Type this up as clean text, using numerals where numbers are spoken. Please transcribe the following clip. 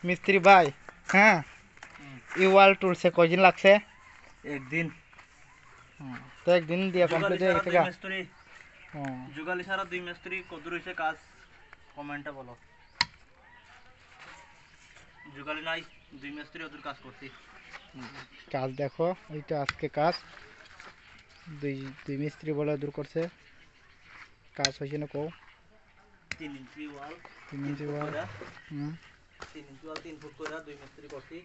মিস্ত্রি ভাই, হ্যাঁ, এই ওয়াল টুলসে কয়দিন লাগছে? একদিন। তো একদিন দিয়ে কমপ্লিট হয়ে গেছে গা? যুগালি সারা 2 মিস্ত্রি কদ্দুর হইছে কাজ কমেন্টে বলো। যুগালি নাই 2 মিস্ত্রি ওদের কাজ করছি। কাজ দেখো, এইটা আজকে কাজ দুই দুই মিস্ত্রি বলে দূর করছে। কাজ হয়েছে না কও? 3 ইঞ্চি ওয়াল, 3 3 ইঞ্চি ফুট ওয়াল। করে, হুম। 3 ইঞ্চি ওয়াল 3 ফুট করে 2 মিস্ত্রি করছি।